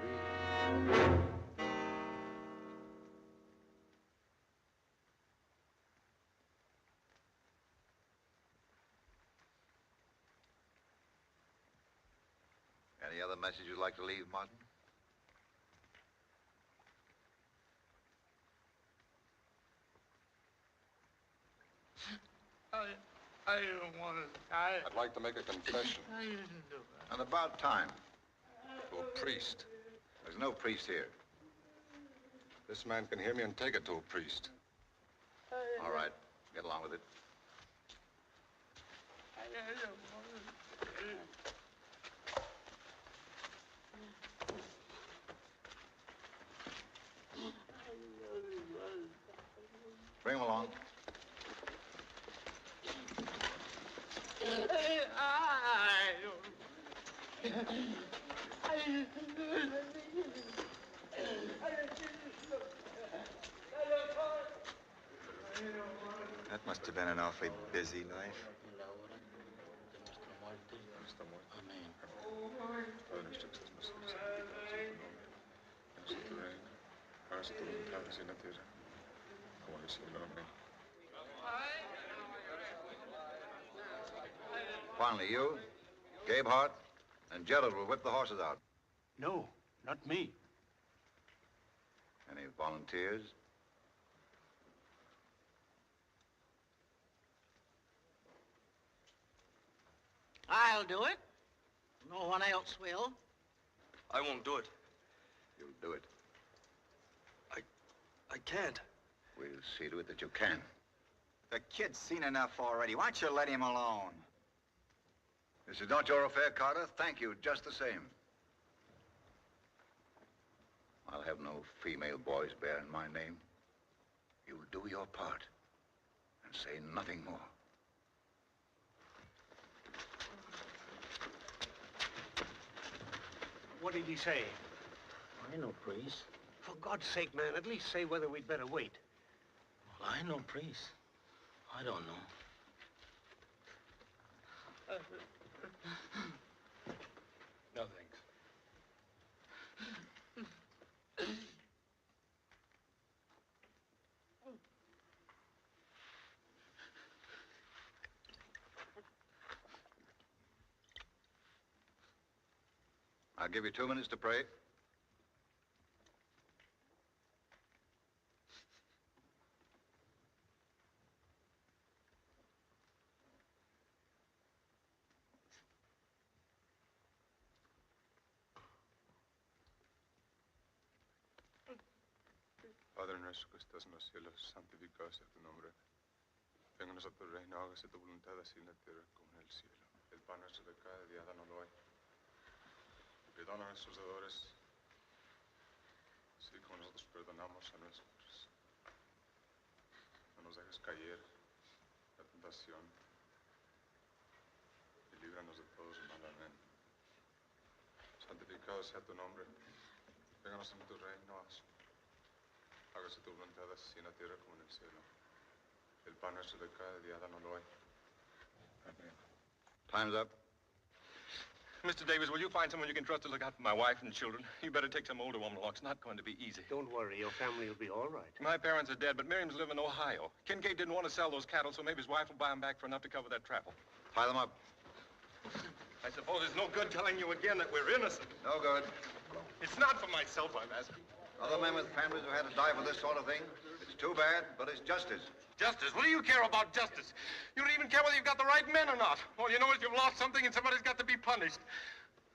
Any other message you'd like to leave, Martin? I don't want to die. I'd like to make a confession. I didn't do it. And about time. To a priest. There's no priest here. This man can hear me and take it to a priest. All right. Get along with it. I don't want to. Bring him along. That must have been an awfully busy life. Finally, you, Gabe Hart, and Gerald will whip the horses out. No, not me. Any volunteers? I'll do it. No one else will. I won't do it. You'll do it. I can't. We'll see to it that you can. The kid's seen enough already. Why don't you let him alone? This is not your affair, Carter. Thank you, just the same. I'll have no female boys bearing my name. You'll do your part and say nothing more. What did he say? I know, priest. For God's sake, man, at least say whether we'd better wait. Well, I know, priest. I don't know. No, thanks. I'll give you 2 minutes to pray. Padre nuestro que estás en los cielos, santificado sea tu nombre. Vénganos a tu reino, hágase tu voluntad así en la tierra como en el cielo. El pan nuestro de cada día, dánoslo hoy. Perdona a nuestros deudores, así como nosotros perdonamos a nuestros. No nos dejes caer en la tentación y líbranos de todos el mal. Amén. Santificado sea tu nombre. Vénganos en tu reino, hágase tu voluntad así en la tierra como en el cielo. El pan nuestro de cada día, dánoslo hoy. Amén. Time's up. Mr. Davies, will you find someone you can trust to look out for my wife and children? You better take some older woman along. It's not going to be easy. Don't worry, your family will be all right. My parents are dead, but Miriam's live in Ohio. Kinkaid didn't want to sell those cattle, so maybe his wife will buy them back for enough to cover that travel. Tie them up. I suppose it's no good telling you again that we're innocent. No good. It's not for myself I'm asking. Other men with families who had to die for this sort of thing. It's too bad, but it's justice. Justice? What do you care about justice? You don't even care whether you've got the right men or not. All you know is you've lost something and somebody's got to be punished.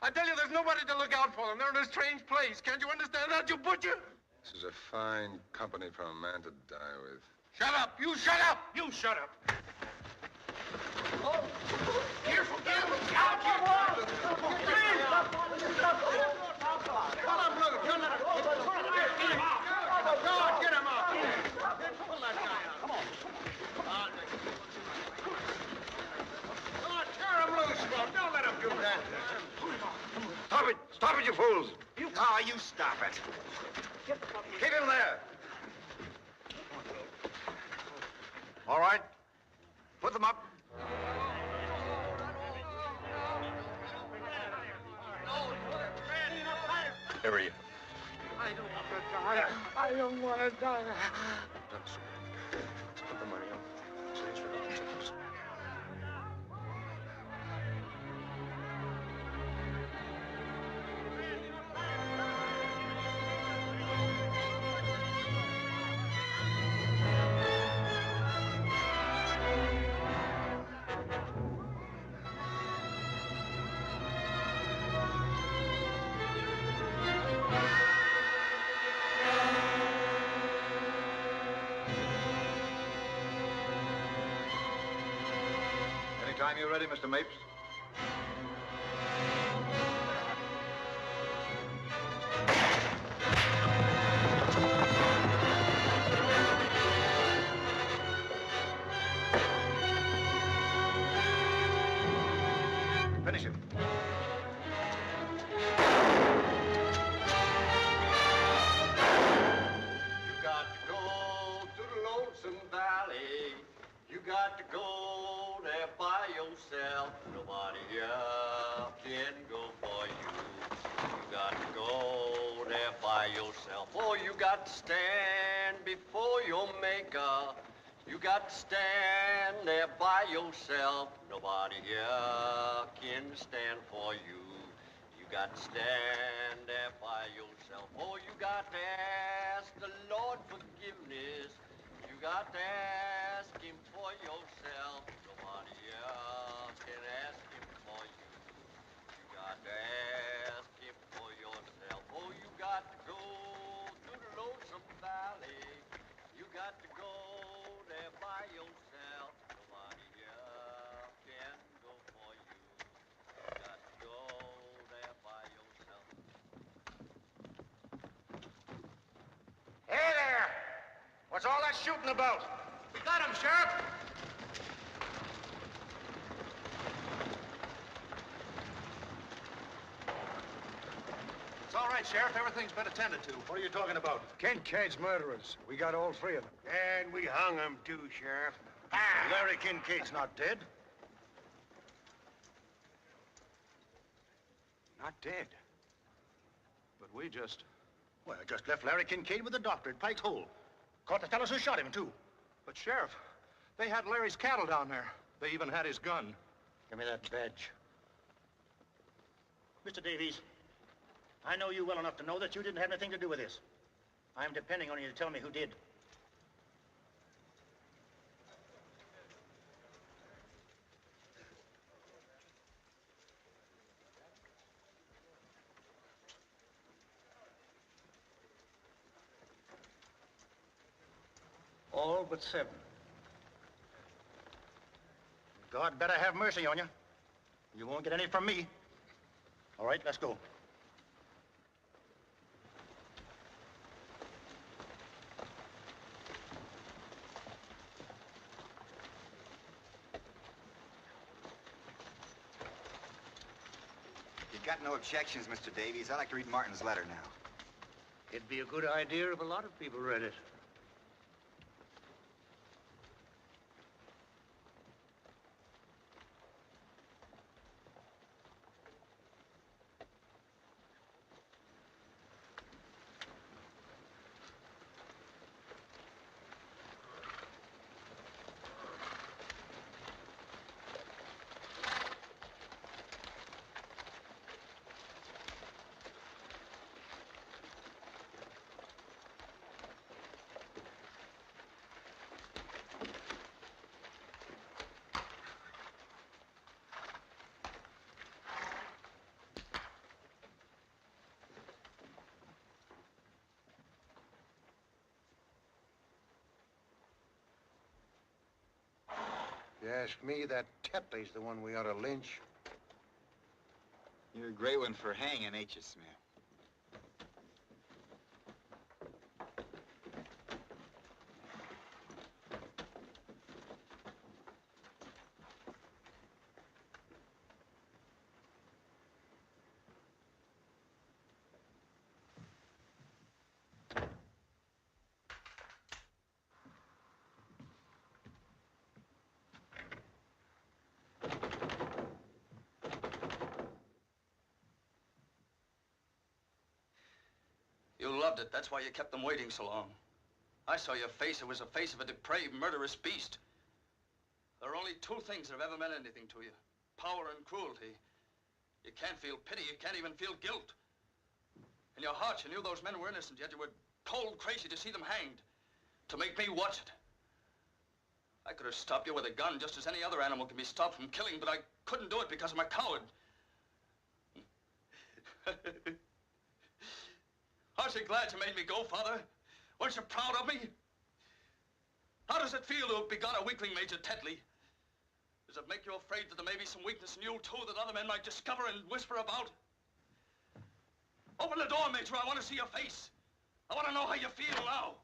I tell you, there's nobody to look out for them. They're in a strange place. Can't you understand that, you butcher? This is a fine company for a man to die with. Shut up! You shut up! You shut up! Oh. Careful, careful! Out, you Get him up! Pull that guy out. Come on. Tear him loose, Croft. Don't let him do that. Stop it! Stop it, you fools! You stop it. Keep him there. All right. Put them up. Here he is. I don't want to die. I don't want to die. Let's put the money up. Anytime you're ready, Mr. Mapes. Finish him. You got to go to the lonesome valley. You got to go there by yourself. Nobody else can go for you. You got to go there by yourself. Oh, you got to stand before your maker. You got to stand there by yourself. Nobody else can stand for you. You got to stand there by yourself. Oh, you got to ask the Lord forgiveness. You got to ask him for yourself. Nobody else can ask him for you. You got to ask him for yourself. Oh, you got to go to the lonesome valley. You got to go there by yourself. Nobody else can go for you. You got to go there by yourself. Hey there! What's all that shooting about? We got him, Sheriff! right, Sheriff. Everything's been attended to. What are you talking about? Kinkaid's murderers. We got all three of them. And we hung them too, Sheriff. Larry Kinkaid's not dead. Not dead. But we just... Well, I just left Larry Kinkaid with the doctor at Pike's Hole. Caught the fellows who shot him, too. But, Sheriff, they had Larry's cattle down there. They even had his gun. Give me that badge. Mr. Davies, I know you well enough to know that you didn't have anything to do with this. I'm depending on you to tell me who did. All but 7. God better have mercy on you. You won't get any from me. All right, let's go. You got no objections, Mr. Davies? I'd like to read Martin's letter now. It'd be a good idea if a lot of people read it. If you ask me, that Tetley's the one we ought to lynch. You're a great one for hanging, ain't you, Smith? You loved it. That's why you kept them waiting so long. I saw your face. It was the face of a depraved, murderous beast. There are only 2 things that have ever meant anything to you. Power and cruelty. You can't feel pity. You can't even feel guilt. In your heart, you knew those men were innocent, yet you were cold crazy to see them hanged. To make me watch it. I could have stopped you with a gun just as any other animal can be stopped from killing, but I couldn't do it because I'm a coward. Aren't you glad you made me go, Father? Weren't you proud of me? How does it feel to have begun a weakling, Major Tetley? Does it make you afraid that there may be some weakness in you, too, that other men might discover and whisper about? Open the door, Major. I want to see your face. I want to know how you feel now.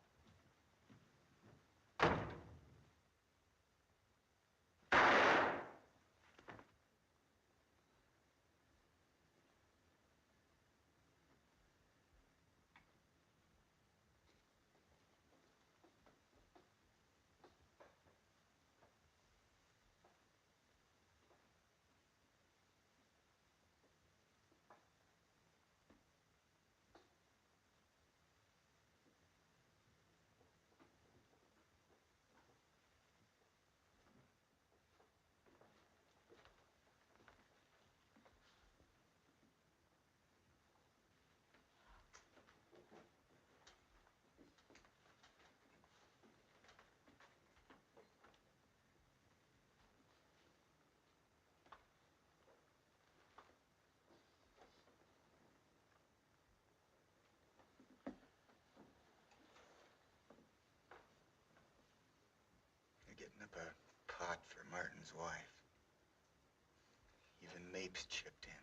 Getting up a pot for Martin's wife. Even Mapes chipped in.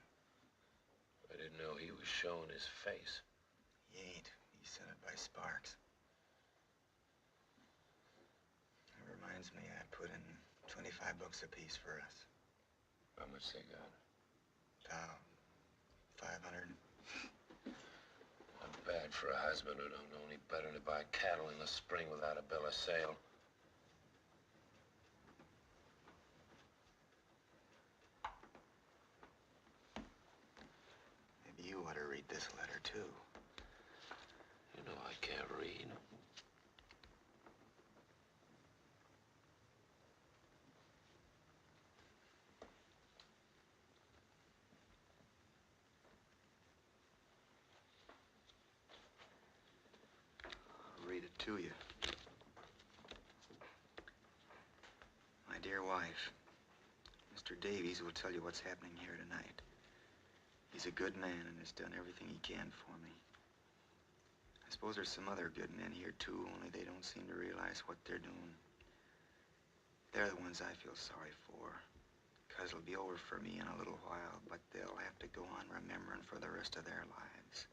I didn't know he was showing his face. He ain't. He sent it by Sparks. That reminds me, I put in $25 apiece for us. How much they got? About 500. Bad for a husband who don't know any better than to buy cattle in the spring without a bill of sale. Maybe you ought to read this letter, too. You know I can't read. I'll read it to you. My dear wife, Mr. Davies will tell you what's happening here tonight. He's a good man and has done everything he can for me. I suppose there's some other good men here, too, only they don't seem to realize what they're doing. They're the ones I feel sorry for, because it'll be over for me in a little while, but they'll have to go on remembering for the rest of their lives.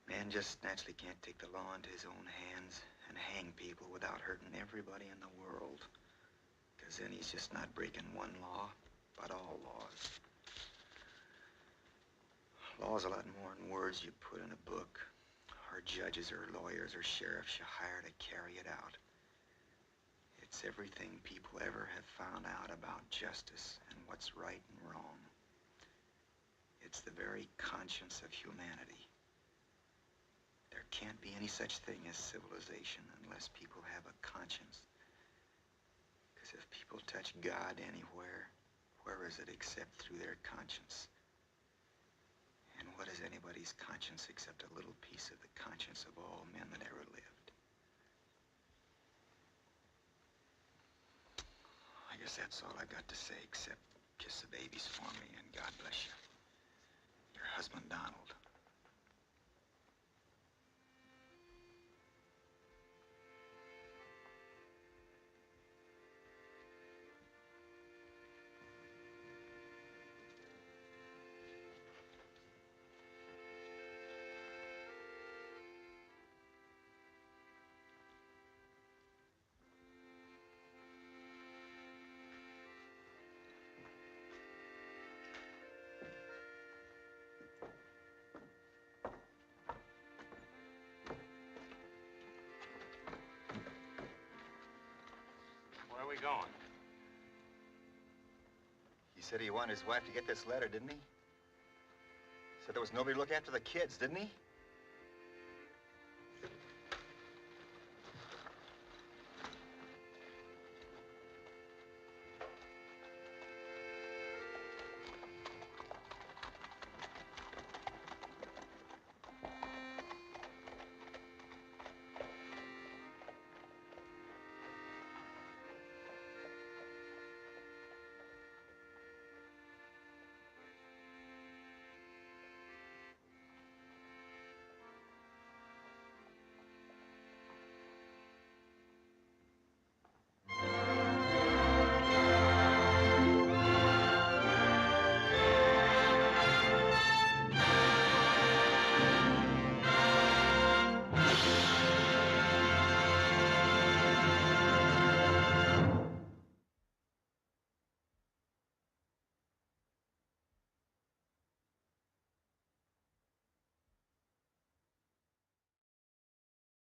Man just naturally can't take the law into his own hands and hang people without hurting everybody in the world, because then he's just not breaking one law, but all laws. Law's a lot more than words you put in a book, or judges or lawyers or sheriffs you hire to carry it out. It's everything people ever have found out about justice and what's right and wrong. It's the very conscience of humanity. There can't be any such thing as civilization unless people have a conscience. Because if people touch God anywhere, where is it except through their conscience? And what is anybody's conscience except a little piece of the conscience of all men that ever lived? I guess that's all I got to say, except kiss the babies for me and God bless you. Your husband, Donald. Where are we going? He said he wanted his wife to get this letter, didn't he? Said there was nobody to look after the kids, didn't he?